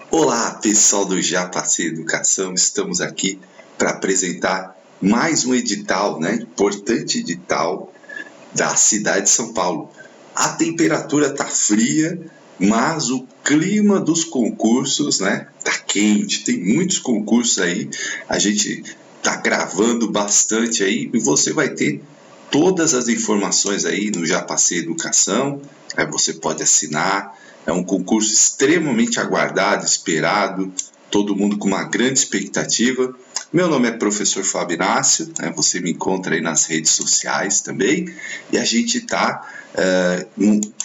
Olá, pessoal do Já Passei Educação, estamos aqui para apresentar mais um edital, importante edital da cidade de São Paulo. A temperatura tá fria, mas o clima dos concursos, tá quente, tem muitos concursos aí, a gente tá gravando bastante aí e você vai ter todas as informações aí no Já Passei Educação, você pode assinar. É um concurso extremamente aguardado, esperado, todo mundo com uma grande expectativa. Meu nome é professor Fábio Inácio, você me encontra aí nas redes sociais também, e a gente está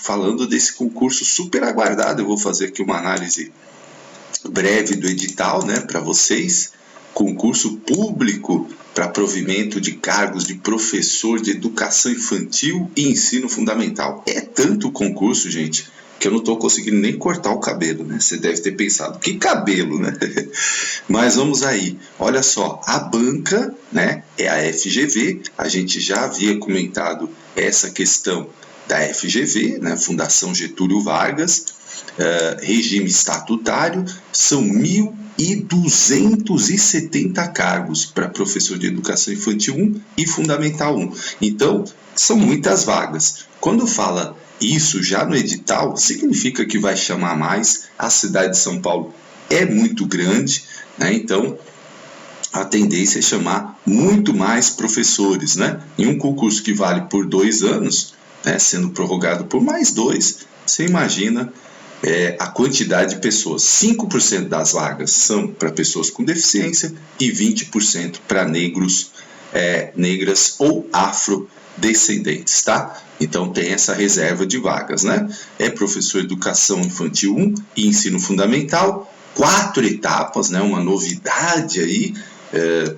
falando desse concurso super aguardado. Eu vou fazer aqui uma análise breve do edital para vocês. Concurso público para provimento de cargos de professor de educação infantil e ensino fundamental. É tanto concurso, gente, que eu não estou conseguindo nem cortar o cabelo, Você deve ter pensado, que cabelo, Mas vamos aí. Olha só, a banca, é a FGV. A gente já havia comentado essa questão da FGV, Fundação Getúlio Vargas, regime estatutário, são 1.270 cargos para professor de educação infantil 1 e fundamental 1. Então, são muitas vagas. Quando fala isso já no edital, significa que vai chamar mais. A cidade de São Paulo é muito grande, então a tendência é chamar muito mais professores, Em um concurso que vale por 2 anos, sendo prorrogado por mais 2, você imagina a quantidade de pessoas. 5% das vagas são para pessoas com deficiência e 20% para negros, negras ou afrodescendentes, tá? Então tem essa reserva de vagas, É professor de educação infantil 1 e ensino fundamental, 4 etapas, uma novidade aí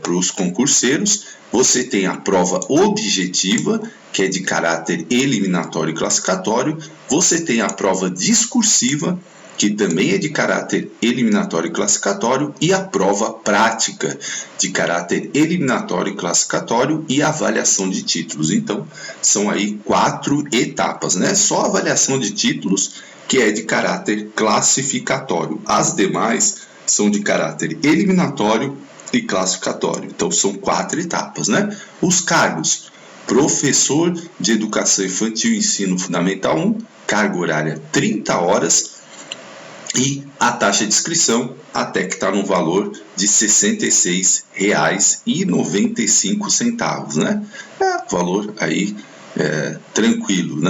para os concurseiros. Você tem a prova objetiva, que é de caráter eliminatório e classificatório. Você tem a prova discursiva, que também é de caráter eliminatório e classificatório, e a prova prática, de caráter eliminatório e classificatório, e avaliação de títulos. Então, são aí 4 etapas, Só a avaliação de títulos que é de caráter classificatório. As demais são de caráter eliminatório e classificatório. Então, são 4 etapas, Os cargos: professor de educação infantil e ensino fundamental 1, carga horária 30 horas, e a taxa de inscrição até que está no valor de R$ 66,95, valor aí tranquilo,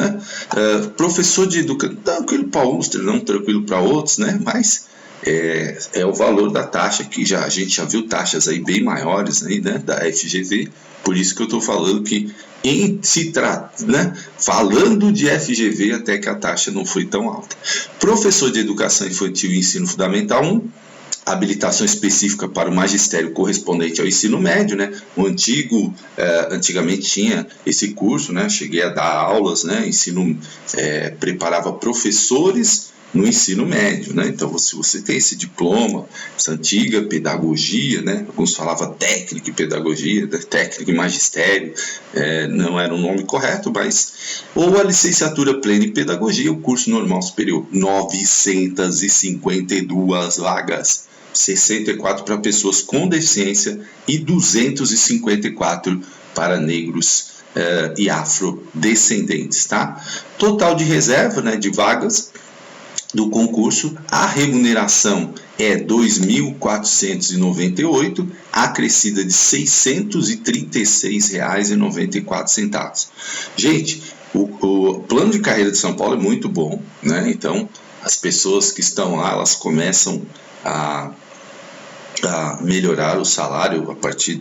professor de educação, tranquilo para uns, não tranquilo para outros, Mas é o valor da taxa, que a gente já viu taxas aí bem maiores aí, da FGV. Por isso que eu estou falando que falando de FGV, até que a taxa não foi tão alta. Professor de educação infantil e ensino fundamental 1, habilitação específica para o magistério correspondente ao ensino médio, Antigamente tinha esse curso, Cheguei a dar aulas, preparava professores no ensino médio, Então, se você tem esse diploma, essa antiga pedagogia, Alguns falavam técnica e pedagogia, técnica e magistério, não era o nome correto, mas... Ou a licenciatura plena em pedagogia, o curso normal superior, 952 vagas, 64 para pessoas com deficiência e 254 para negros e afrodescendentes, tá? Total de reserva, de vagas do concurso, a remuneração é R$ 2.498, acrescida de R$ 636,94. Gente, o plano de carreira de São Paulo é muito bom, Então, as pessoas que estão lá, elas começam a melhorar o salário a partir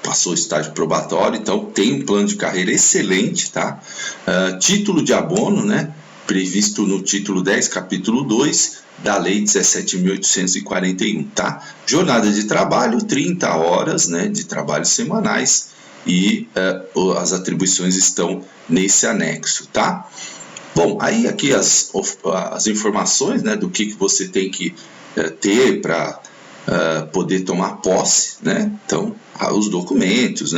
passou o estágio probatório, então tem um plano de carreira excelente, tá? Título de abono, previsto no título 10, capítulo 2, da Lei 17.841, tá? Jornada de trabalho, 30 horas, de trabalho semanais, e as atribuições estão nesse anexo, tá? Bom, aí aqui as informações, do que você tem que ter para poder tomar posse, Então, os documentos,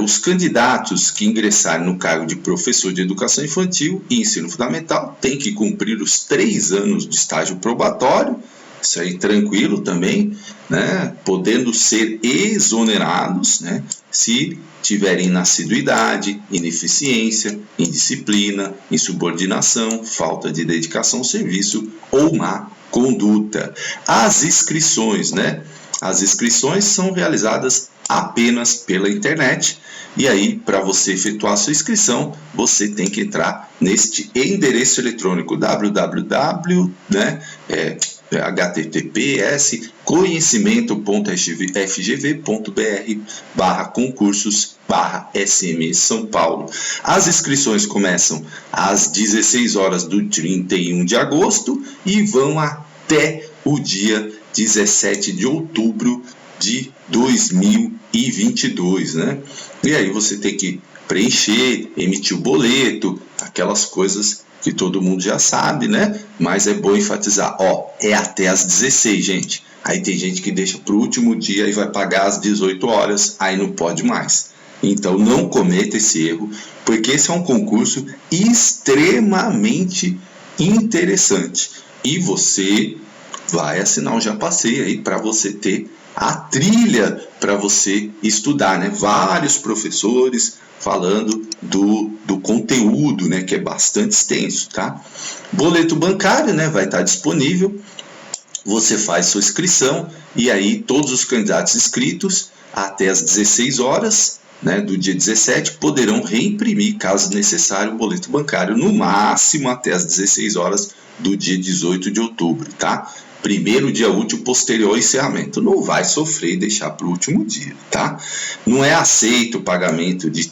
Os candidatos que ingressarem no cargo de professor de educação infantil e ensino fundamental têm que cumprir os 3 anos de estágio probatório, isso aí tranquilo também, né? Podendo ser exonerados, né? Se tiverem inassiduidade, ineficiência, indisciplina, insubordinação, falta de dedicação ao serviço ou má conduta. As inscrições, né? As inscrições são realizadas apenas pela internet. E aí, para você efetuar a sua inscrição, você tem que entrar neste endereço eletrônico www, né? https conhecimento.fgv.br/concursos/SM São Paulo. As inscrições começam às 16 horas do 31 de agosto e vão até o dia 17 de outubro de 2022, né? E aí você tem que preencher, emitir o boleto, aquelas coisas que todo mundo já sabe, né? Mas é bom enfatizar, é até às 16, gente. Aí tem gente que deixa para o último dia e vai pagar às 18 horas, aí não pode mais. Então não cometa esse erro, porque esse é um concurso extremamente interessante. E você vai assinar o Já Passei aí para você ter a trilha para você estudar, né? Vários professores falando do conteúdo, né? Que é bastante extenso, tá? Boleto bancário, né? Vai estar disponível. Você faz sua inscrição e aí todos os candidatos inscritos até as 16 horas, né, do dia 17 poderão reimprimir, caso necessário, o boleto bancário no máximo até as 16 horas do dia 18 de outubro, tá? Primeiro dia útil posterior ao encerramento. Não vai sofrer e deixar para o último dia, tá? Não é aceito o pagamento de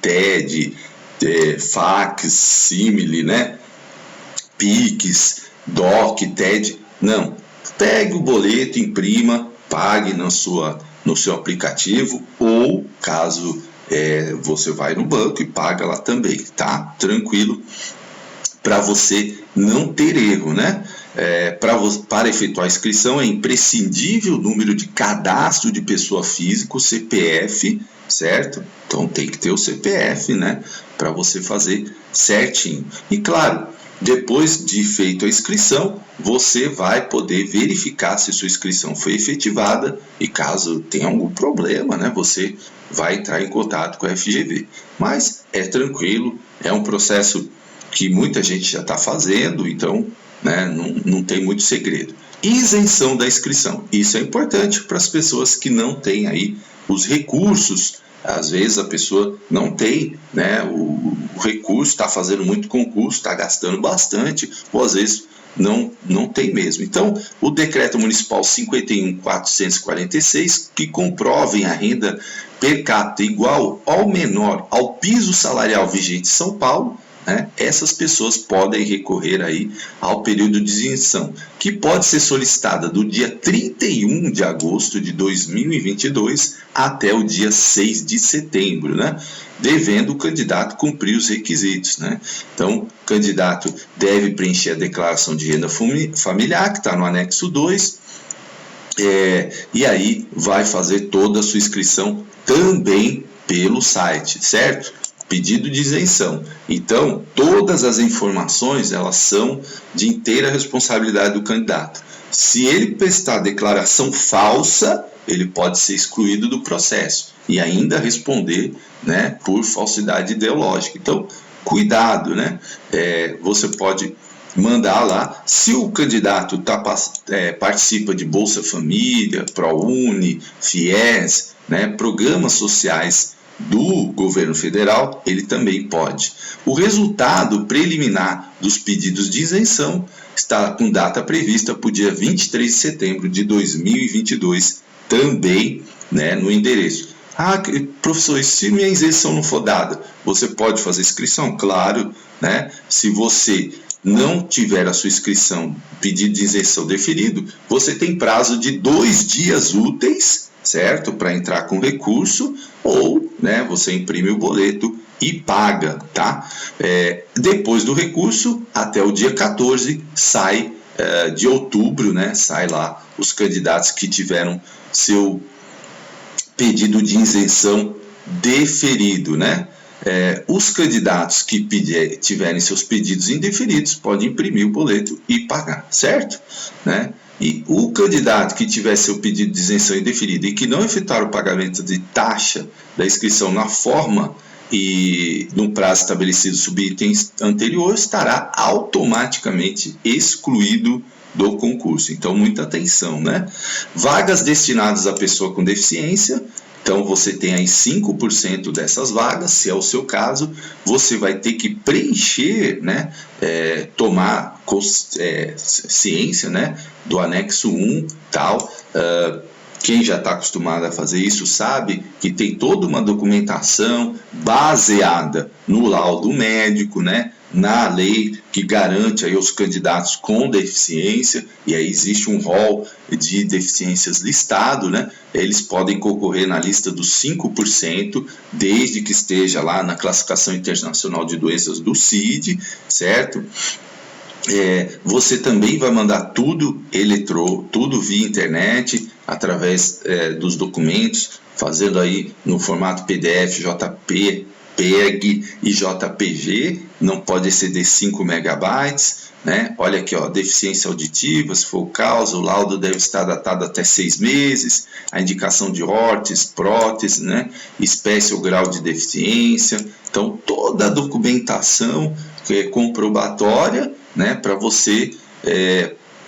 TED, fax, simile, né? Pix, DOC, TED. Não. Pegue o boleto, imprima, pague no seu aplicativo ou, caso você vai no banco e paga lá também, tá? Tranquilo, para você não ter erro, né? Para efetuar a inscrição é imprescindível o número de cadastro de pessoa física, o CPF, certo? Então tem que ter o CPF, né? Para você fazer certinho. E claro, depois de feita a inscrição, você vai poder verificar se sua inscrição foi efetivada e caso tenha algum problema, né? Você vai entrar em contato com a FGV. Mas é tranquilo, é um processo que muita gente já está fazendo, então, né, não tem muito segredo. Isenção da inscrição. Isso é importante para as pessoas que não têm aí os recursos. Às vezes a pessoa não tem, né, o recurso, está fazendo muito concurso, está gastando bastante, ou às vezes não tem mesmo. Então, o Decreto Municipal 51.446, que comprovem a renda per capita igual ou menor ao piso salarial vigente em São Paulo, né, essas pessoas podem recorrer aí ao período de isenção, que pode ser solicitada do dia 31 de agosto de 2022 até o dia 6 de setembro, né, devendo o candidato cumprir os requisitos, né. Então, o candidato deve preencher a declaração de renda familiar, que está no anexo 2, e aí vai fazer toda a sua inscrição também pelo site, certo? Pedido de isenção. Então, todas as informações, elas são de inteira responsabilidade do candidato. Se ele prestar declaração falsa, ele pode ser excluído do processo e ainda responder, né, por falsidade ideológica. Então, cuidado, né? Você pode mandar lá, se o candidato participa de Bolsa Família, ProUni, FIES, né, programas sociais do governo federal, ele também pode. O resultado preliminar dos pedidos de isenção está com data prevista para o dia 23 de setembro de 2022, também, né, no endereço. Professor, e se minha isenção não for dada, você pode fazer inscrição? Claro, né? Se você não tiver a sua inscrição, pedido de isenção deferido, você tem prazo de 2 dias úteis, certo? Para entrar com recurso, ou, né, você imprime o boleto e paga, tá? Depois do recurso, até o dia 14, sai de outubro, né? Sai lá os candidatos que tiveram seu pedido de isenção deferido, né? Os candidatos que tiverem seus pedidos indeferidos podem imprimir o boleto e pagar, certo? Né? E o candidato que tiver seu pedido de isenção indeferido e que não efetuar o pagamento de taxa da inscrição na forma e no prazo estabelecido subitem anterior, estará automaticamente excluído do concurso. Então, muita atenção, né? Vagas destinadas à pessoa com deficiência. Então, você tem aí 5% dessas vagas, se é o seu caso, você vai ter que preencher, né, tomar ciência, né, do anexo 1, tal. Quem já está acostumado a fazer isso sabe que tem toda uma documentação baseada no laudo médico, né, na lei que garante aí aos candidatos com deficiência, e aí existe um rol de deficiências listado, né? Eles podem concorrer na lista dos 5%, desde que esteja lá na classificação internacional de doenças do CID, certo? Você também vai mandar tudo tudo via internet, através dos documentos, fazendo aí no formato PDF, JP, PEG e JPG, não pode exceder 5 megabytes, né? Olha aqui, ó, deficiência auditiva, se for o caso, o laudo deve estar datado até 6 meses, a indicação de órtese, prótese, né? Espécie ou grau de deficiência. Então, toda a documentação comprobatória, né, para você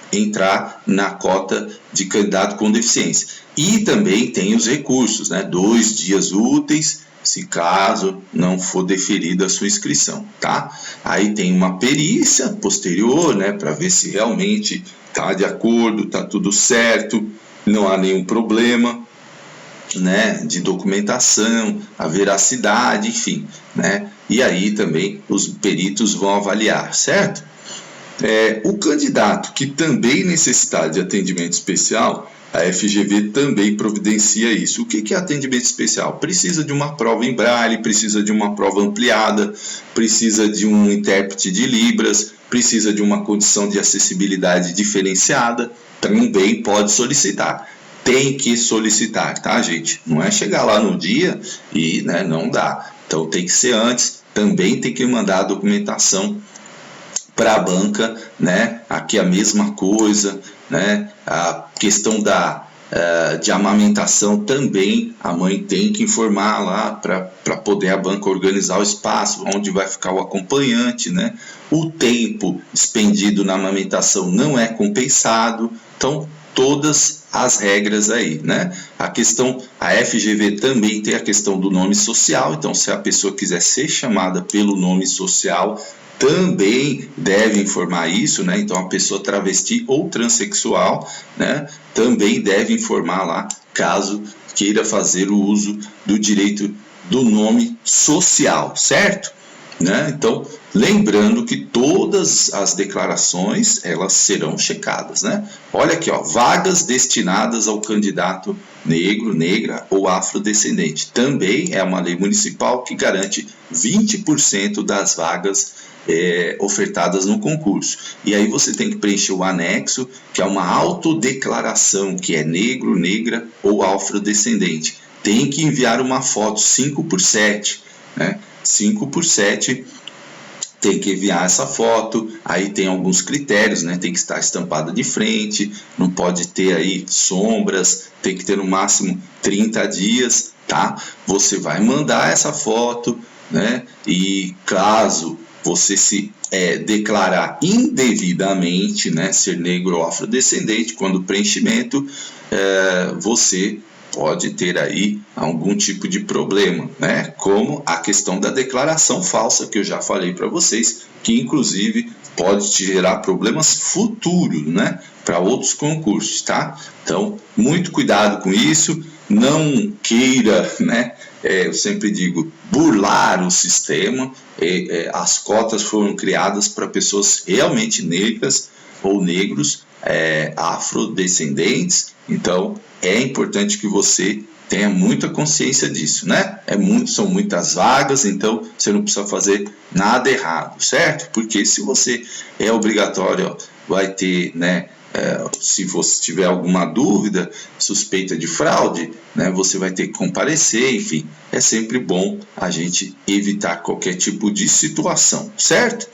entrar na cota de candidato com deficiência. E também tem os recursos, né? 2 dias úteis, se caso não for deferida a sua inscrição, tá? Aí tem uma perícia posterior, né, para ver se realmente está de acordo, está tudo certo, não há nenhum problema, né, de documentação, a veracidade, enfim, né? E aí também os peritos vão avaliar, certo? O candidato que também necessitar de atendimento especial, a FGV também providencia isso. O que é atendimento especial? Precisa de uma prova em braille, precisa de uma prova ampliada, precisa de um intérprete de Libras, precisa de uma condição de acessibilidade diferenciada, também pode solicitar. Tem que solicitar, tá, gente? Não é chegar lá no dia e, né, não dá. Então tem que ser antes, também tem que mandar a documentação para a banca, né? Aqui a mesma coisa, né? A questão de amamentação também, a mãe tem que informar lá para poder a banca organizar o espaço onde vai ficar o acompanhante, né? O tempo expendido na amamentação não é compensado, então todas as regras aí, né? A FGV também tem a questão do nome social, então se a pessoa quiser ser chamada pelo nome social, também deve informar isso, né? Então a pessoa travesti ou transexual, né, também deve informar lá, caso queira fazer o uso do direito do nome social, certo? Né? Então, lembrando que todas as declarações, elas serão checadas, né? Olha aqui, ó, vagas destinadas ao candidato negro, negra ou afrodescendente. Também é uma lei municipal que garante 20% das vagas ofertadas no concurso. E aí você tem que preencher o anexo, que é uma autodeclaração, que é negro, negra ou afrodescendente. Tem que enviar uma foto 5x7, né? 5x7, tem que enviar essa foto. Aí tem alguns critérios, né? Tem que estar estampada de frente, não pode ter aí sombras, tem que ter no máximo 30 dias, tá? Você vai mandar essa foto, né? E caso você se declarar indevidamente, né, ser negro ou afrodescendente, quando o preenchimento, você pode ter aí algum tipo de problema, né, como a questão da declaração falsa, que eu já falei para vocês, que inclusive pode te gerar problemas futuros, né, para outros concursos, tá? Então, muito cuidado com isso, não queira, né, eu sempre digo, burlar o sistema. As cotas foram criadas para pessoas realmente negras ou negros, afrodescendentes, então é importante que você tenha muita consciência disso, né? São muitas vagas, então você não precisa fazer nada errado, certo? Porque se você é obrigatório, vai ter, né, se você tiver alguma dúvida, suspeita de fraude, né, você vai ter que comparecer, enfim, é sempre bom a gente evitar qualquer tipo de situação, certo?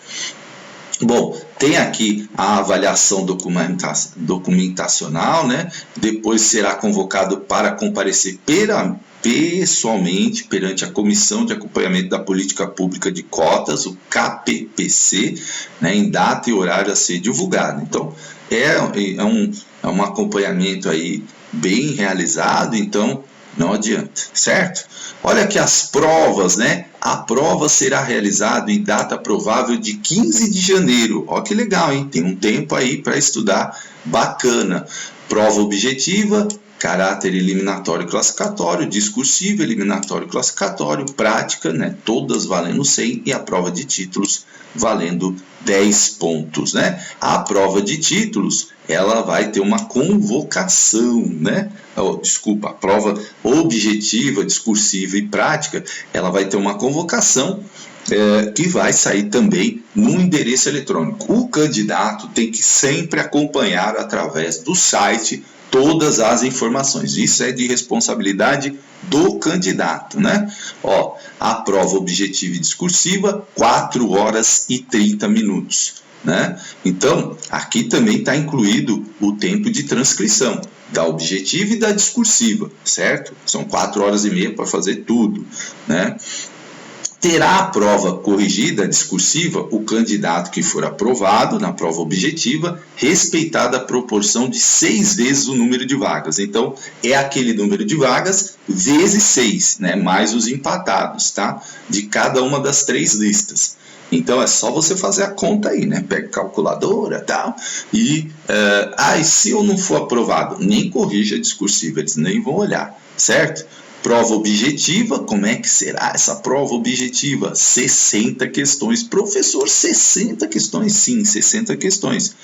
Bom, tem aqui a avaliação documentacional, né? Depois será convocado para comparecer pessoalmente perante a Comissão de Acompanhamento da Política Pública de Cotas, o KPPC, né, em data e horário a ser divulgado. Então, é um acompanhamento aí bem realizado, então não adianta, certo? Olha aqui as provas, né? A prova será realizada em data provável de 15 de janeiro. Ó que legal, hein? Tem um tempo aí para estudar, bacana. Prova objetiva, caráter eliminatório e classificatório, discursivo, eliminatório e classificatório, prática, né? Todas valendo 100 e a prova de títulos valendo 10 pontos, né? A prova de títulos, ela vai ter uma convocação, né? A prova objetiva, discursiva e prática, ela vai ter uma convocação que vai sair também no endereço eletrônico. O candidato tem que sempre acompanhar através do site todas as informações. Isso é de responsabilidade do candidato, né? Ó, a prova objetiva e discursiva, 4 horas e 30 minutos, né? Então, aqui também está incluído o tempo de transcrição da objetiva e da discursiva, certo? São 4 horas e meia para fazer tudo, né? Terá a prova corrigida, discursiva, o candidato que for aprovado na prova objetiva, respeitada a proporção de 6 vezes o número de vagas. Então, é aquele número de vagas vezes 6, né? Mais os empatados, tá? De cada uma das 3 listas. Então, é só você fazer a conta aí, né? Pega a calculadora e tal. E se eu não for aprovado, nem corrija a discursiva, eles nem vão olhar, certo? Prova objetiva, como é que será essa prova objetiva? 60 questões. Professor, 60 questões? Sim, 60 questões,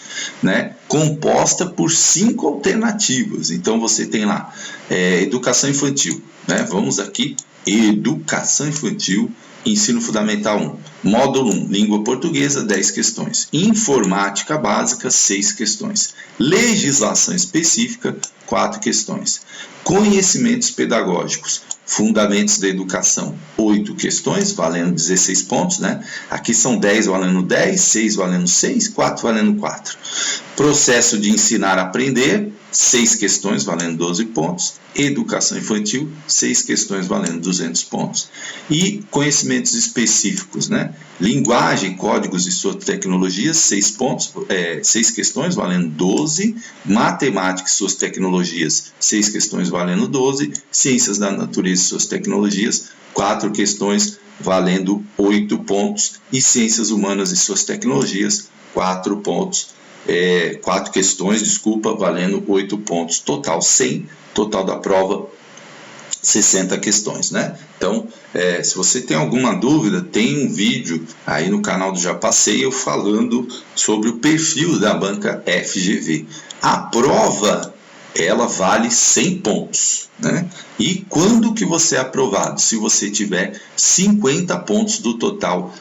né? Composta por 5 alternativas. Então, você tem lá educação infantil, né? Vamos aqui, educação infantil, ensino fundamental 1. Módulo 1, língua portuguesa, 10 questões. Informática básica, 6 questões. Legislação específica, 4 questões. Conhecimentos pedagógicos, fundamentos da educação, 8 questões, valendo 16 pontos, né? Aqui são 10 valendo 10, 6 valendo 6, 4 valendo 4. Processo de ensinar a aprender, 6 questões valendo 12 pontos. Educação infantil, 6 questões valendo 200 pontos. E conhecimentos específicos, né? Linguagem, códigos e suas tecnologias, 6 pontos, 6 questões valendo 12. Matemática e suas tecnologias, 6 questões valendo 12. Ciências da natureza e suas tecnologias, 4 questões valendo 8 pontos. E ciências humanas e suas tecnologias, 4 pontos. 4 questões, valendo 8 pontos. Total 100, total da prova 60 questões, né? Então, se você tem alguma dúvida, tem um vídeo aí no canal do Já Passei eu falando sobre o perfil da banca FGV. A prova, ela vale 100 pontos, né? E quando que você é aprovado? Se você tiver 50 pontos do total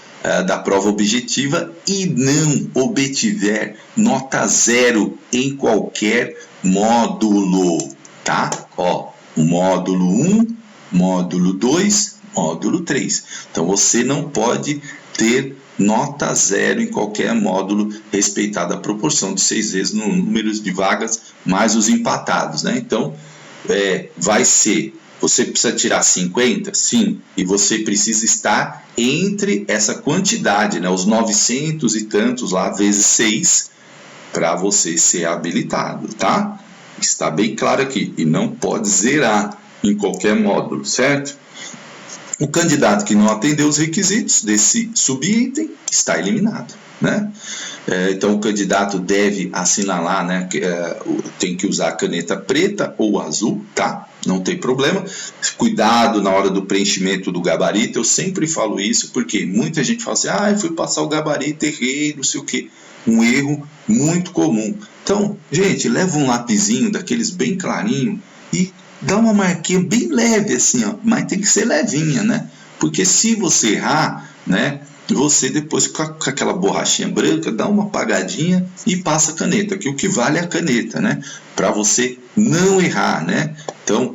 da prova objetiva e não obtiver nota 0 em qualquer módulo, tá? Ó, módulo 1, módulo 2, módulo 3. Então, você não pode ter nota 0 em qualquer módulo, respeitada a proporção de 6 vezes no número de vagas, mais os empatados, né? Então, vai ser... Você precisa tirar 50? Sim. E você precisa estar entre essa quantidade, né? Os 900 e tantos lá, vezes 6, para você ser habilitado, tá? Está bem claro aqui. E não pode zerar em qualquer módulo, certo? O candidato que não atendeu os requisitos desse subitem está eliminado, né? Então, o candidato deve assinalar, né, que tem que usar a caneta preta ou azul, tá? Não tem problema. Cuidado na hora do preenchimento do gabarito. Eu sempre falo isso porque muita gente fala assim, eu fui passar o gabarito, errei, não sei o quê. Um erro muito comum. Então, gente, leva um lapisinho daqueles bem clarinho e dá uma marquinha bem leve assim, ó, mas tem que ser levinha, né? Porque se você errar, né, você depois com aquela borrachinha branca dá uma apagadinha e passa a caneta, que o que vale é a caneta, né? Para você não errar, né? Então,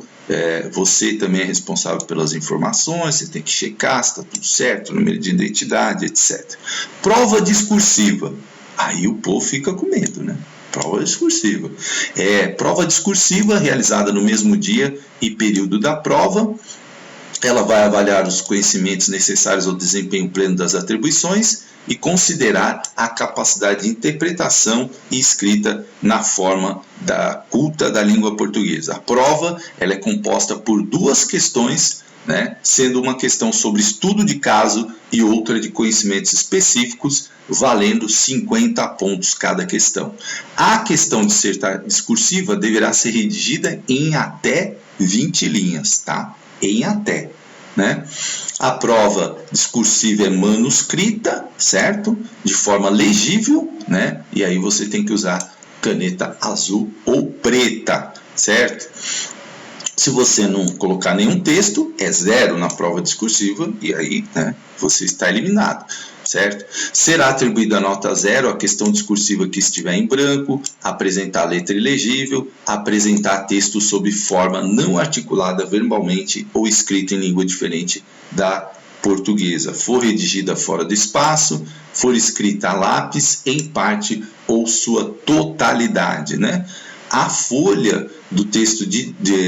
você também é responsável pelas informações, você tem que checar se está tudo certo, número de identidade, etc. Prova discursiva. Aí o povo fica com medo, né? Prova discursiva. Prova discursiva realizada no mesmo dia e período da prova. Ela vai avaliar os conhecimentos necessários ao desempenho pleno das atribuições e considerar a capacidade de interpretação e escrita na forma culta da língua portuguesa. A prova ela é composta por 2 questões, né, sendo uma questão sobre estudo de caso e outra de conhecimentos específicos, valendo 50 pontos cada questão. A questão discursiva deverá ser redigida em até 20 linhas, tá? Em até, né? A prova discursiva é manuscrita, certo? De forma legível, né? E aí você tem que usar caneta azul ou preta, certo? Se você não colocar nenhum texto, é 0 na prova discursiva e aí, né, você está eliminado, certo? Será atribuída a nota 0 a questão discursiva que estiver em branco, apresentar letra ilegível, apresentar texto sob forma não articulada verbalmente ou escrita em língua diferente da portuguesa, for redigida fora do espaço, for escrita a lápis em parte ou sua totalidade, né? A folha do texto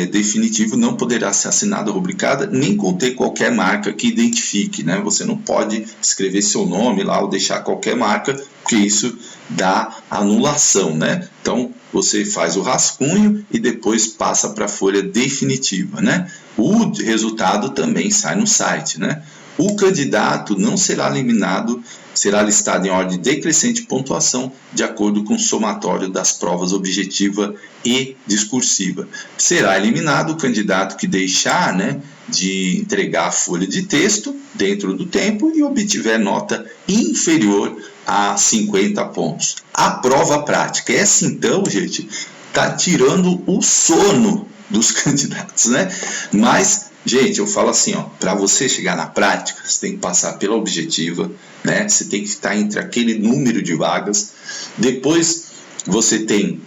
definitivo não poderá ser assinada ou rubricada, nem conter qualquer marca que identifique, né? Você não pode escrever seu nome lá ou deixar qualquer marca, porque isso dá anulação, né? Então, você faz o rascunho e depois passa para a folha definitiva, né? O resultado também sai no site, né? O candidato não será eliminado, será listado em ordem decrescente de pontuação de acordo com o somatório das provas objetiva e discursiva. Será eliminado o candidato que deixar, né, de entregar a folha de texto dentro do tempo e obtiver nota inferior a 50 pontos. A prova prática, essa então, gente, está tirando o sono dos candidatos, né? Mas, gente, eu falo assim, para você chegar na prática, você tem que passar pela objetiva, né? Você tem que estar entre aquele número de vagas. Depois você tem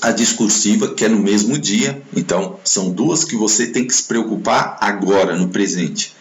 a discursiva, que é no mesmo dia. Então, são 2 que você tem que se preocupar agora, no presente.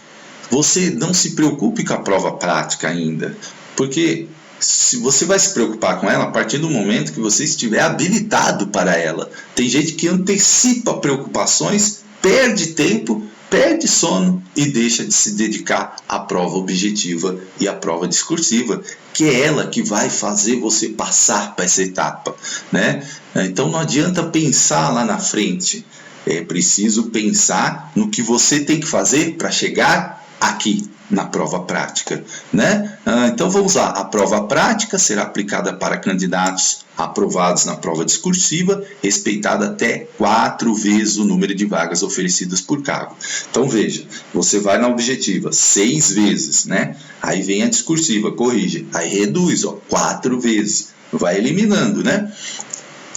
Você não se preocupe com a prova prática ainda, porque se você vai se preocupar com ela a partir do momento que você estiver habilitado para ela. Tem gente que antecipa preocupações, perde tempo, perde sono e deixa de se dedicar à prova objetiva e à prova discursiva, que é ela que vai fazer você passar para essa etapa, né? Então não adianta pensar lá na frente, é preciso pensar no que você tem que fazer para chegar aqui na prova prática, né? Então vamos lá, a prova prática será aplicada para candidatos aprovados na prova discursiva, respeitada até 4 vezes o número de vagas oferecidas por cargo. Então veja, você vai na objetiva 6 vezes, né? Aí vem a discursiva, corrige, aí reduz, 4 vezes, vai eliminando, né?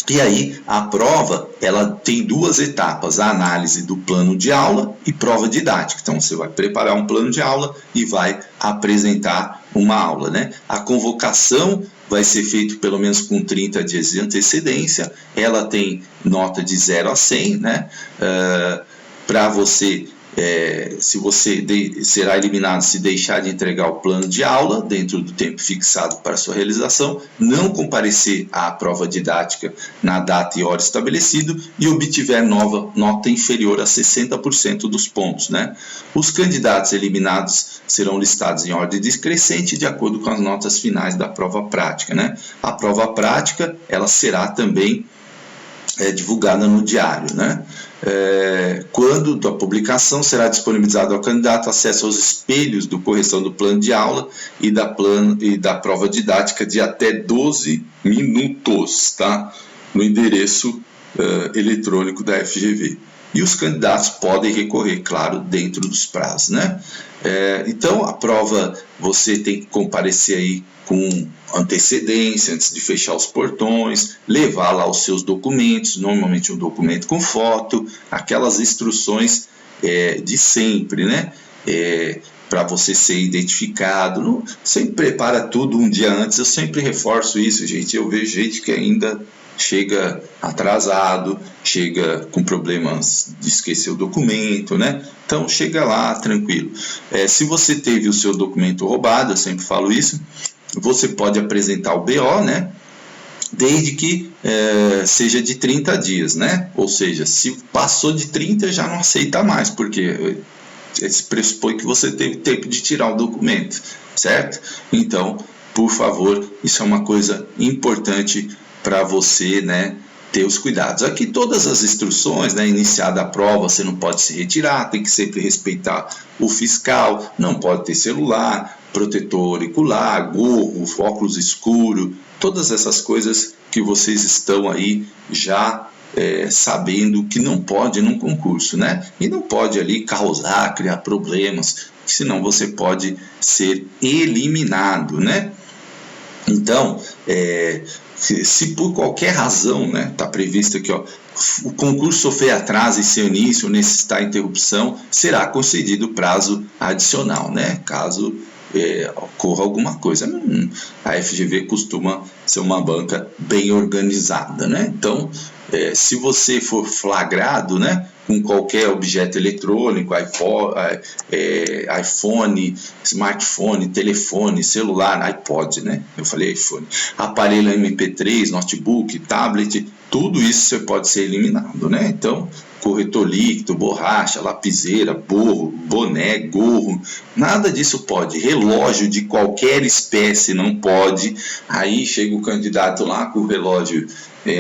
E aí a prova ela tem 2 etapas, a análise do plano de aula e prova didática. Então você vai preparar um plano de aula e vai apresentar uma aula, né? A convocação vai ser feita pelo menos com 30 dias de antecedência, ela tem nota de 0 a 100, né? Para você, se você será eliminado se deixar de entregar o plano de aula dentro do tempo fixado para sua realização, não comparecer à prova didática na data e hora estabelecido e obtiver nota inferior a 60% dos pontos, né? Os candidatos eliminados serão listados em ordem decrescente de acordo com as notas finais da prova prática, né? A prova prática ela será também divulgada no diário, né? Quando da publicação será disponibilizado ao candidato acesso aos espelhos do correção do plano de aula e da prova didática de até 12 minutos, tá? No endereço eletrônico da FGV. E os candidatos podem recorrer, claro, dentro dos prazos, né? Então, a prova você tem que comparecer aí com antecedência, antes de fechar os portões, levar lá os seus documentos, normalmente um documento com foto, aquelas instruções de sempre, né? para você ser identificado. Não, sempre prepara tudo um dia antes. Eu sempre reforço isso, gente. Eu vejo gente que ainda chega atrasado, chega com problemas de esquecer o documento, né? Então chega lá tranquilo. Se você teve o seu documento roubado, eu sempre falo isso, você pode apresentar o BO, né? Desde que seja de 30 dias, né? Ou seja, se passou de 30 já não aceita mais, porque se pressupõe que você teve tempo de tirar o documento, certo? Então, por favor, isso é uma coisa importante para você, né, ter os cuidados. Aqui todas as instruções, né, iniciada a prova, você não pode se retirar, tem que sempre respeitar o fiscal, não pode ter celular, protetor auricular, gorro, óculos escuro, todas essas coisas que vocês estão aí já sabendo que não pode num concurso, né? E não pode ali causar, criar problemas, senão você pode ser eliminado, né? Então, se por qualquer razão, né, está previsto aqui, ó, o concurso sofrer atraso em seu início ou necessitar interrupção, será concedido prazo adicional, né? Caso ocorra alguma coisa. A FGV costuma ser uma banca bem organizada, né? Então, se você for flagrado, né, com qualquer objeto eletrônico, iPhone, smartphone, telefone, celular, iPod, né? Eu falei iPhone, aparelho MP3, notebook, tablet, tudo isso você pode ser eliminado, né? Então, corretor líquido, borracha, lapiseira, borro, boné, gorro, nada disso pode. Relógio de qualquer espécie não pode. Aí chega o candidato lá com o relógio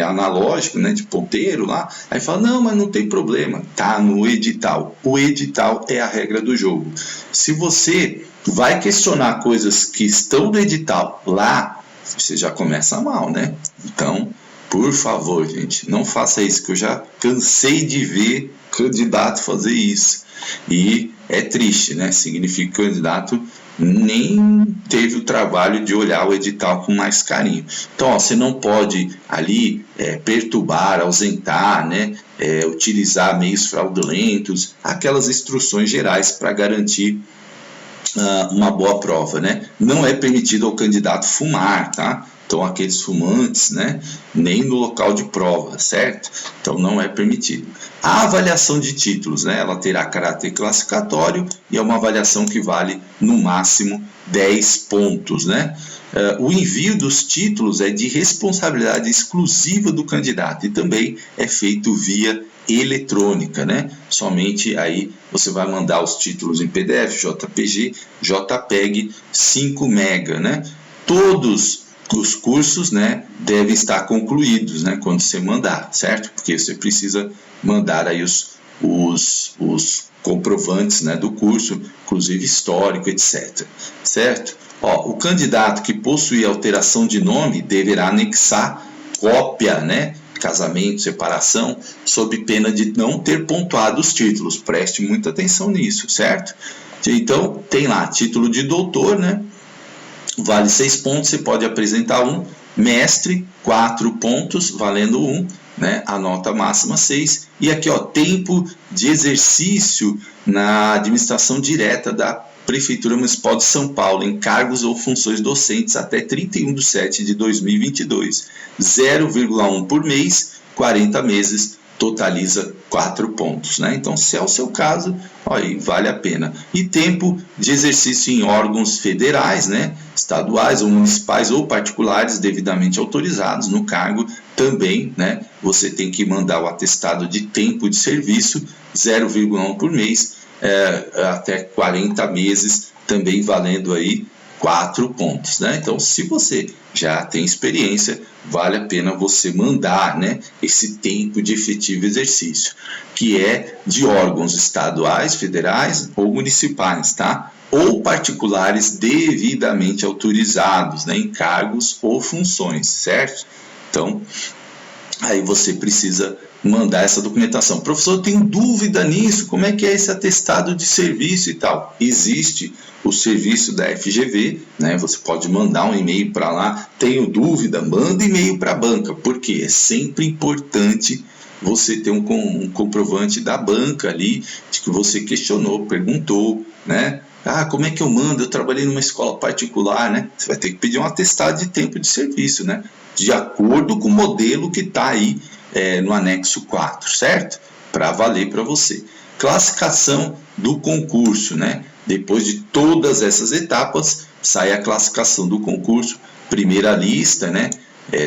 analógico, né, de ponteiro lá, aí fala, não, mas não tem problema, tá no edital. O edital é a regra do jogo. Se você vai questionar coisas que estão no edital lá, você já começa mal, né? Então, por favor, gente, não faça isso, que eu já cansei de ver candidato fazer isso. E é triste, né? Significa que o candidato nem teve o trabalho de olhar o edital com mais carinho. Então, ó, você não pode ali perturbar, ausentar, né? Utilizar meios fraudulentos, aquelas instruções gerais para garantir uma boa prova, né? Não é permitido ao candidato fumar, tá? Então, aqueles fumantes, né, nem no local de prova, certo? Então, não é permitido. A avaliação de títulos, né, ela terá caráter classificatório e é uma avaliação que vale, no máximo, 10 pontos, né? O envio dos títulos é de responsabilidade exclusiva do candidato e também é feito via eletrônica, né? Somente aí você vai mandar os títulos em PDF, JPG, JPEG, 5 MB, né? Todos os cursos, né, devem estar concluídos, né, quando você mandar, certo? Porque você precisa mandar aí os comprovantes, né, do curso, inclusive histórico, etc. Certo? Ó, o candidato que possuir alteração de nome deverá anexar cópia, né, casamento, separação, sob pena de não ter pontuado os títulos. Preste muita atenção nisso, certo? Então, tem lá título de doutor, né? Vale 6 pontos, você pode apresentar um. Mestre, 4 pontos, valendo 1, né? A nota máxima 6. E aqui, ó, tempo de exercício na administração direta da Prefeitura Municipal de São Paulo, em cargos ou funções docentes até 31/7/2022. 0,1 por mês, 40 meses, totaliza 4 pontos, né? Então, se é o seu caso, aí vale a pena. E tempo de exercício em órgãos federais, né? Estaduais ou municipais ou particulares devidamente autorizados no cargo, também, né? Você tem que mandar o atestado de tempo de serviço, 0,1 por mês, até 40 meses, também valendo aí 4 pontos, né? Então, se você já tem experiência, vale a pena você mandar, né, esse tempo de efetivo exercício, que é de órgãos estaduais, federais ou municipais, tá? Ou particulares devidamente autorizados, né, em cargos ou funções, certo? Então, aí você precisa mandar essa documentação. Professor, eu tenho dúvida nisso, como é que é esse atestado de serviço e tal? Existe o serviço da FGV, né? Você pode mandar um e-mail para lá, tenho dúvida, manda e-mail para a banca, porque é sempre importante você ter um comprovante da banca ali, de que você questionou, perguntou, né? Ah, como é que eu mando? Eu trabalhei numa escola particular, né? Você vai ter que pedir um atestado de tempo de serviço, né? De acordo com o modelo que está aí no anexo 4, certo? Para valer para você. Classificação do concurso, né? Depois de todas essas etapas, sai a classificação do concurso, primeira lista, né?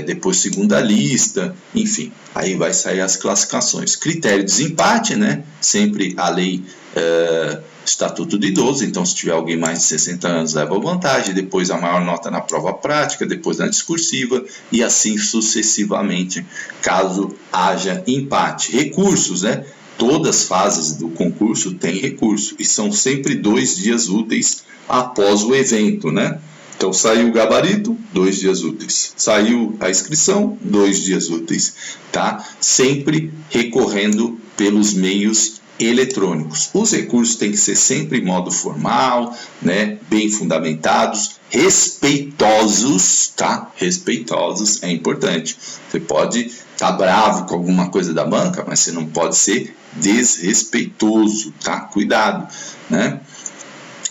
Depois segunda lista, enfim, aí vai sair as classificações. Critério de desempate, né? Sempre a lei Estatuto do Idoso, então se tiver alguém mais de 60 anos leva vantagem, depois a maior nota na prova prática, depois na discursiva e assim sucessivamente, caso haja empate. Recursos, né? Todas as fases do concurso têm recurso e são sempre 2 dias úteis após o evento, né? Então saiu o gabarito, 2 dias úteis. Saiu a inscrição, 2 dias úteis, tá? Sempre recorrendo pelos meios eletrônicos. Os recursos têm que ser sempre em modo formal, né? Bem fundamentados, respeitosos, tá? Respeitosos é importante. Você pode estar bravo com alguma coisa da banca, mas você não pode ser desrespeitoso, tá? Cuidado, né?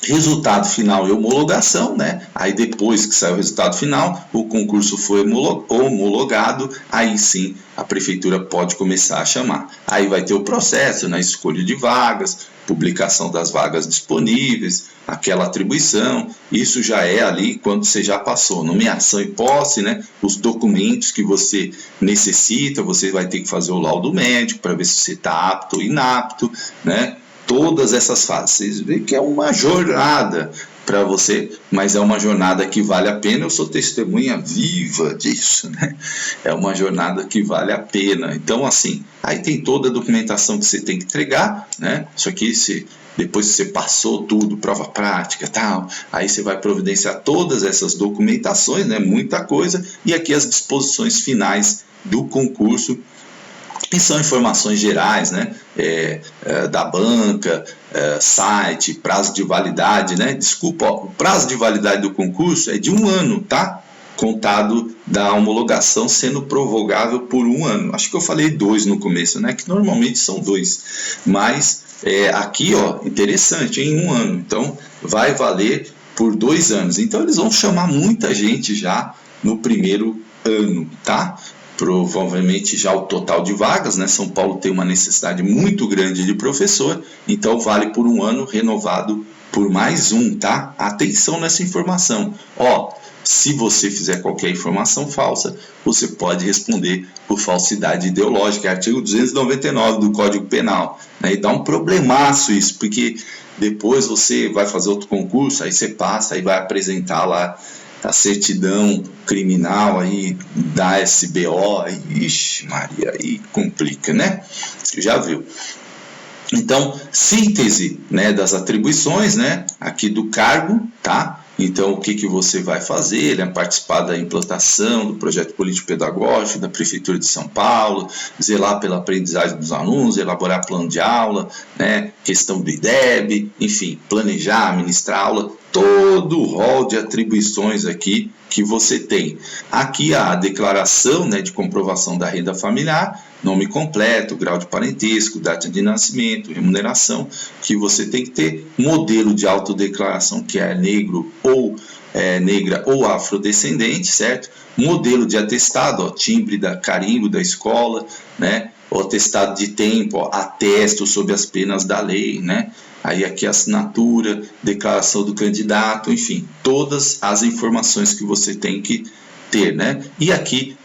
Resultado final e homologação, né? Aí depois que sai o resultado final, o concurso foi homologado, aí sim a prefeitura pode começar a chamar. Aí vai ter o processo, né? Escolha de vagas, publicação das vagas disponíveis, aquela atribuição, isso já é ali quando você já passou, nomeação e posse, né? Os documentos que você necessita, você vai ter que fazer o laudo médico para ver se você está apto ou inapto, né? Todas essas fases, vocês veem que é uma jornada para você, mas é uma jornada que vale a pena, eu sou testemunha viva disso, né? É uma jornada que vale a pena. Então, assim, aí tem toda a documentação que você tem que entregar, né? Isso aqui, depois que você passou tudo, prova prática e tal, aí você vai providenciar todas essas documentações, né? Muita coisa, e aqui as disposições finais do concurso, que são informações gerais, né? Da banca, site, prazo de validade, né? Desculpa, ó, o prazo de validade do concurso é de 1 ano, tá? Contado da homologação, sendo prorrogável por 1 ano. Acho que eu falei 2 no começo, né? Que normalmente são 2, mas aqui, ó, interessante, em 1 ano. Então, vai valer por 2 anos. Então, eles vão chamar muita gente já no primeiro ano, tá? Provavelmente já o total de vagas, né? São Paulo tem uma necessidade muito grande de professor, então vale por 1 ano, renovado por mais 1, tá? Atenção nessa informação. Ó, se você fizer qualquer informação falsa, você pode responder por falsidade ideológica, artigo 299 do Código Penal, né? E dá um problemaço isso, porque depois você vai fazer outro concurso, aí você passa, aí vai apresentar lá a certidão criminal aí da SBO, aí, ixi Maria, aí complica, né? Já viu. Então, síntese, né, das atribuições, né, aqui do cargo, tá? Então, o que você vai fazer? Ele é participar da implantação do projeto político-pedagógico da Prefeitura de São Paulo, zelar pela aprendizagem dos alunos, elaborar plano de aula, né, questão do IDEB, enfim, planejar, ministrar aula, todo o rol de atribuições aqui que você tem. Aqui a declaração, né, de comprovação da renda familiar, nome completo, grau de parentesco, data de nascimento, remuneração, que você tem que ter, modelo de autodeclaração, que é negro ou negra ou afrodescendente, certo? Modelo de atestado, ó, timbre da carimbo da escola, né? O atestado de tempo, ó, atesto sob as penas da lei, né? Aí aqui a assinatura, declaração do candidato, enfim, todas as informações que você tem que ter, né? E aqui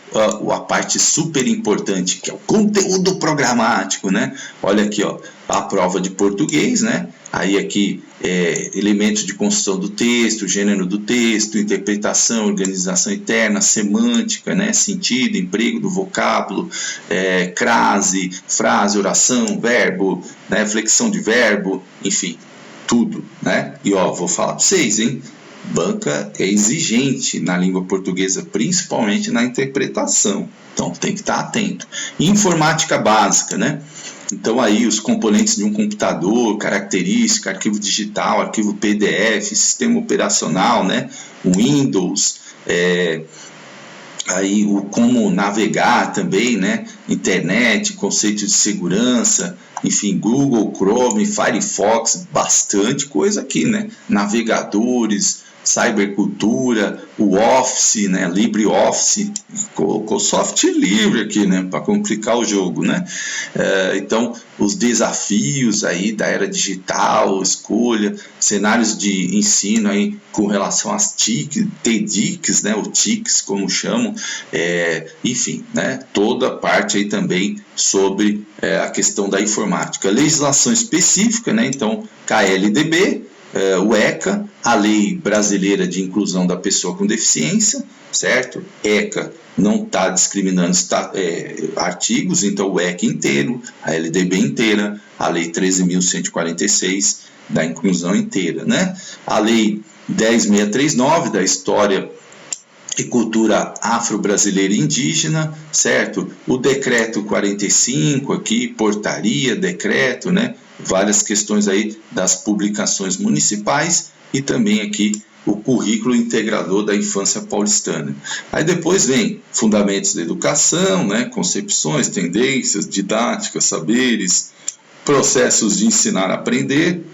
a parte super importante, que é o conteúdo programático, né? Olha aqui, ó, a prova de português, né? Aí aqui elementos de construção do texto, gênero do texto, interpretação, organização interna, semântica, né? Sentido, emprego do vocábulo, crase, frase, oração, verbo, né? Flexão de verbo, enfim, tudo, né? E ó, vou falar para vocês, hein? Banca é exigente na língua portuguesa, principalmente na interpretação, então tem que estar atento. Informática básica, né? Então aí os componentes de um computador, característica, arquivo digital, arquivo PDF, sistema operacional, né? Windows, aí o como navegar também, né? Internet, conceito de segurança, enfim, Google, Chrome, Firefox, bastante coisa aqui, né? Navegadores, cybercultura, o Office, né? LibreOffice, colocou software livre aqui, né? Para complicar o jogo, né? Então, os desafios aí da era digital, escolha, cenários de ensino aí com relação às TICs, né? Ou TICs, como chamam, enfim, né? Toda a parte aí também sobre a questão da informática. Legislação específica, né? Então, KLDB, o ECA, a Lei Brasileira de Inclusão da Pessoa com Deficiência, certo? ECA não está discriminando artigos, então o ECA inteiro, a LDB inteira, a Lei 13.146 da inclusão inteira, né? A Lei 10.639 da História e Cultura Afro-Brasileira e Indígena, certo? O Decreto 45 aqui, portaria, decreto, né? Várias questões aí das publicações municipais e também aqui o currículo integrador da infância paulistana. Aí depois vem fundamentos da educação, né? Concepções, tendências, didáticas, saberes, processos de ensinar a aprender,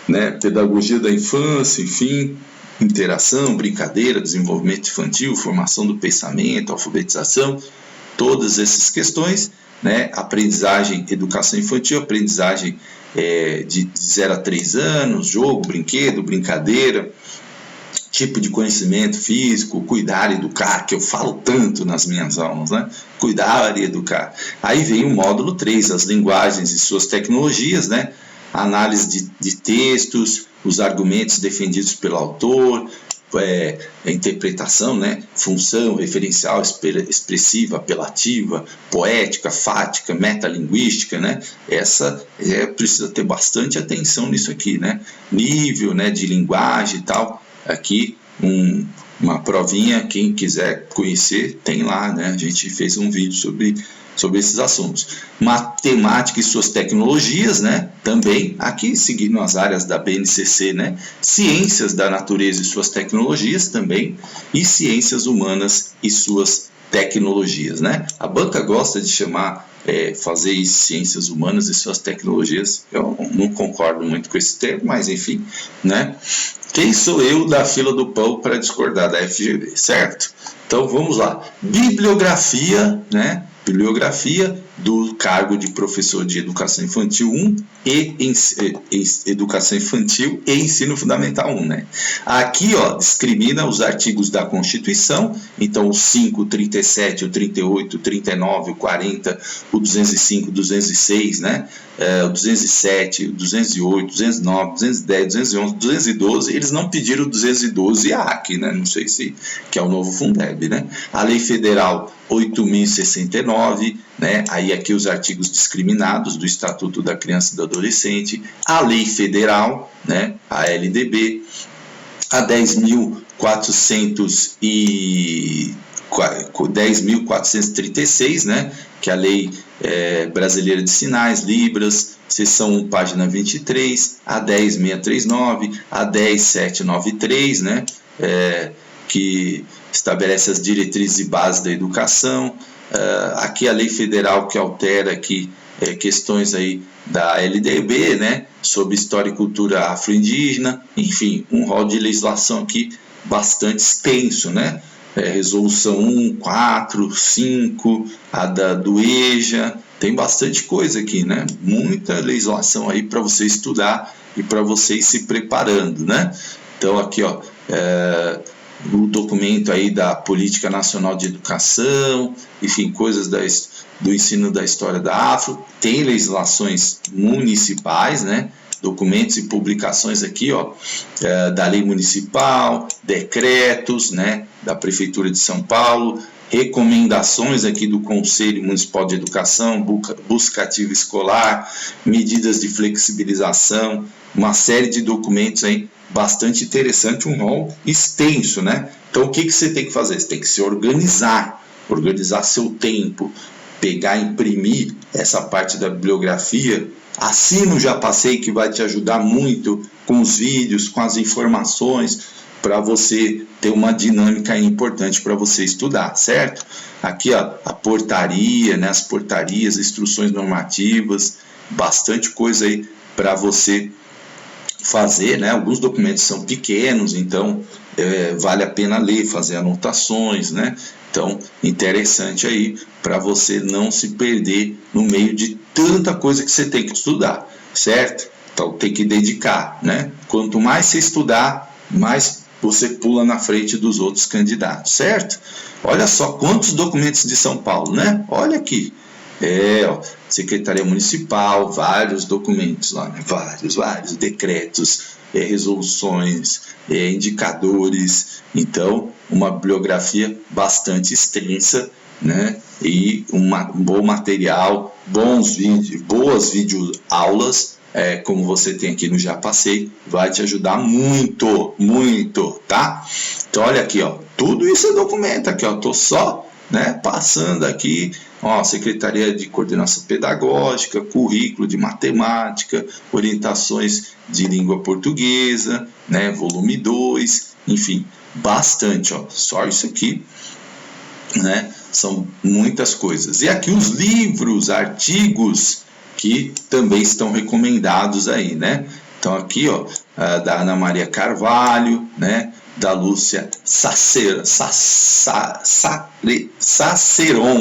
né? Pedagogia da infância, enfim, interação, brincadeira, desenvolvimento infantil, formação do pensamento, alfabetização, todas essas questões, né? Aprendizagem, educação infantil, aprendizagem de 0 a 3 anos, jogo, brinquedo, brincadeira, tipo de conhecimento físico, cuidar e educar, que eu falo tanto nas minhas aulas, né? Cuidar e educar. Aí vem o módulo 3, as linguagens e suas tecnologias, né? Análise de textos, os argumentos defendidos pelo autor, a interpretação, né? Função, referencial, expressiva, apelativa, poética, fática, metalinguística, né? Essa precisa ter bastante atenção nisso aqui, né? Nível, né, de linguagem e tal. Aqui uma provinha, quem quiser conhecer, tem lá, né? A gente fez um vídeo sobre esses assuntos. Matemática e suas tecnologias, né? Também aqui seguindo as áreas da BNCC, né? Ciências da natureza e suas tecnologias também, e ciências humanas e suas tecnologias, né? A banca gosta de chamar, fazer ciências humanas e suas tecnologias. Eu não concordo muito com esse termo, mas enfim, né? Quem sou eu da fila do pão para discordar da FGV, certo? Então vamos lá. Bibliografia, né? Bibliografia do cargo de professor de Educação Infantil 1 e Educação Infantil e Ensino Fundamental 1, né? Aqui, ó, discrimina os artigos da Constituição, então o 5, o 37, o 38, o 39, o 40, o 205, o 206, né? O 207, o 208, 209, 210, 211, 212, eles não pediram o 212A aqui, né? Não sei se que é o novo Fundeb, né? A Lei Federal 8.069, né? Aí aqui os artigos discriminados do Estatuto da Criança e do Adolescente, a Lei Federal, né? A LDB, a 10.436, né? Que é a Lei Brasileira de Sinais, Libras, seção 1, página 23, a 10.639, a 10.793, né? Que estabelece as diretrizes e bases da educação. Aqui a lei federal que altera aqui questões aí da LDB, né, sobre história e cultura afro-indígena, enfim, um rol de legislação aqui bastante extenso, né? Resolução 1, 4, 5, a do EJA, tem bastante coisa aqui, né? Muita legislação aí para você estudar e para você ir se preparando, né? Então aqui, ó, o documento aí da Política Nacional de Educação, enfim, coisas do ensino da história da Afro, tem legislações municipais, né? Documentos e publicações aqui, ó, da lei municipal, decretos, né, da Prefeitura de São Paulo, recomendações aqui do Conselho Municipal de Educação, busca ativa escolar, medidas de flexibilização, uma série de documentos aí bastante interessante, um rol extenso, né? Então o que você tem que fazer? Você tem que se organizar seu tempo, pegar, imprimir essa parte da bibliografia, assina o Já Passei, que vai te ajudar muito com os vídeos, com as informações, para você ter uma dinâmica importante para você estudar, certo? Aqui, ó, a portaria, né, as portarias, instruções normativas, bastante coisa aí para você fazer, né? Alguns documentos são pequenos, então vale a pena ler, fazer anotações, né? Então, interessante aí para você não se perder no meio de tanta coisa que você tem que estudar, certo? Então, tem que dedicar, né? Quanto mais você estudar, mais você pula na frente dos outros candidatos, certo? Olha só quantos documentos de São Paulo, né? Olha aqui. Ó, Secretaria Municipal, vários documentos lá, né? Vários decretos, resoluções, indicadores. Então, uma bibliografia bastante extensa, né? E um bom material, bons vídeos, boas videoaulas, como você tem aqui no Já Passei, vai te ajudar muito, muito, tá? Então, olha aqui, ó, tudo isso é documento aqui, ó, tô só, né, passando aqui, ó, Secretaria de Coordenação Pedagógica, currículo de matemática, orientações de língua portuguesa, né, volume 2, enfim, bastante, ó, só isso aqui, né, são muitas coisas. E aqui os livros, artigos que também estão recomendados aí, né? Então aqui, ó, da Ana Maria Carvalho, né? Da Lúcia Saceron,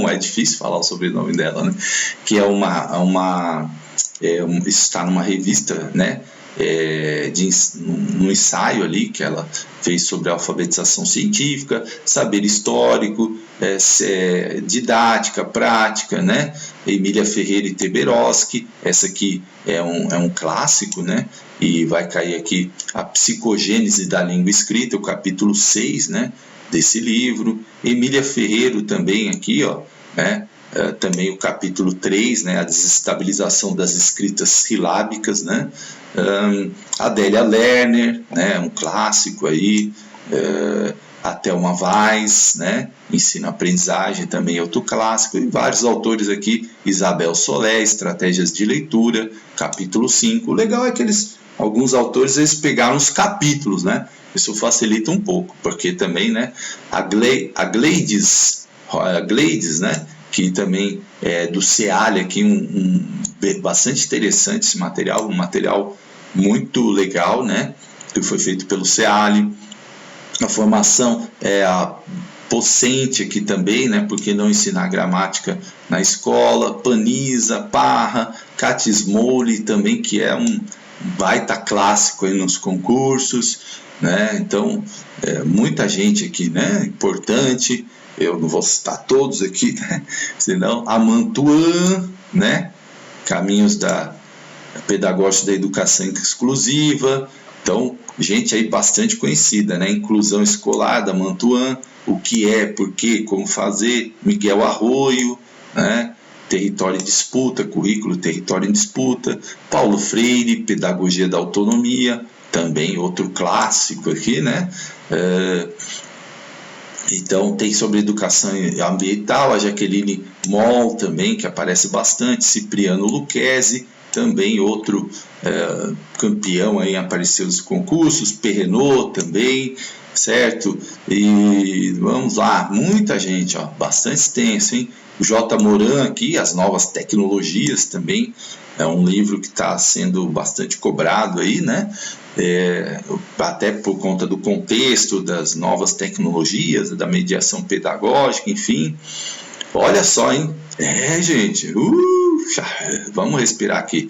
é difícil falar o sobrenome dela, né? Que é está numa revista, né? Um ensaio ali que ela fez sobre alfabetização científica, saber histórico, didática, prática, né? Emília Ferreira e Teberoski, essa aqui é um clássico, né? E vai cair aqui a psicogênese da língua escrita, o capítulo 6, né? Desse livro. Emília Ferreira também aqui, ó, né? Também o capítulo 3, né? A desestabilização das escritas silábicas, né? Adélia Lerner, né? Um clássico aí. A Thelma Weiss, né? Ensino-aprendizagem, também outro clássico, e vários autores aqui, Isabel Solé, Estratégias de Leitura, capítulo 5. O legal é que alguns autores, eles pegaram os capítulos, né? Isso facilita um pouco, porque também, né? A Gleides, né? Que também é do SEALI aqui, bastante interessante esse material, um material muito legal, né? Que foi feito pelo SEALI. A formação é a Pocente aqui também, né? Porque não ensinar gramática na escola. Paniza, Parra, Catismoli também, que é um baita clássico aí nos concursos, né? Então, muita gente aqui, né? Importante. Eu não vou citar todos aqui, né? Senão, a Mantuan, né? Caminhos da Pedagógica da Educação Exclusiva. Então, gente aí bastante conhecida, né? Inclusão Escolar, da Mantuan, O que é, por quê, como fazer, Miguel Arroio, né? Território em Disputa, Currículo Território em Disputa, Paulo Freire, Pedagogia da Autonomia, também outro clássico aqui, né? Então, tem sobre educação ambiental, a Jaqueline Moll também, que aparece bastante, Cipriano Lucchesi, também outro campeão aí, apareceu nos concursos, Perrenot também, certo? E vamos lá, muita gente, ó, bastante extenso, hein? O J. Moran aqui, As Novas Tecnologias também, é um livro que está sendo bastante cobrado aí, né? Até por conta do contexto das novas tecnologias, da mediação pedagógica, enfim. Olha só, hein? Gente, vamos respirar aqui.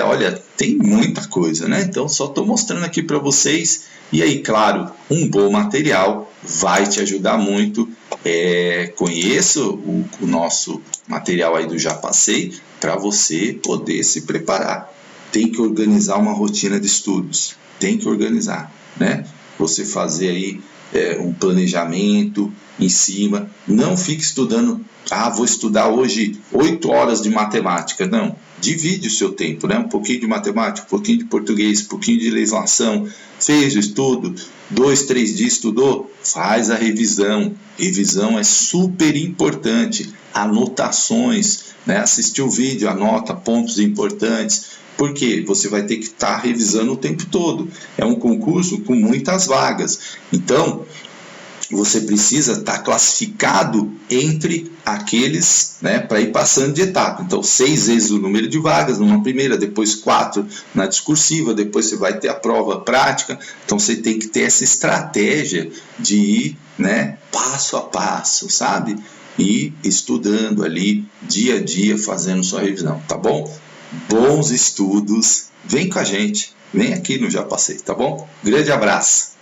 Olha, tem muita coisa, né? Então, só estou mostrando aqui para vocês. E aí, claro, um bom material vai te ajudar muito. Conheça o nosso material aí do Já Passei, para você poder se preparar. Tem que organizar uma rotina de estudos, tem que organizar, né? Você fazer aí um planejamento em cima, não fique estudando, vou estudar hoje 8 horas de matemática, não, divide o seu tempo, né? Um pouquinho de matemática, um pouquinho de português, um pouquinho de legislação, fez o estudo, 2, 3 dias estudou, faz a revisão é super importante, anotações, né? Assistiu o vídeo, anota pontos importantes, Porque você vai ter que estar revisando o tempo todo. É um concurso com muitas vagas. Então, você precisa estar classificado entre aqueles, né, para ir passando de etapa. Então, 6 vezes o número de vagas numa primeira, depois 4 na discursiva, depois você vai ter a prova prática. Então, você tem que ter essa estratégia de ir, né, passo a passo, sabe? E estudando ali, dia a dia, fazendo sua revisão, tá bom? Bons estudos, vem com a gente, vem aqui no Já Passei, tá bom? Grande abraço!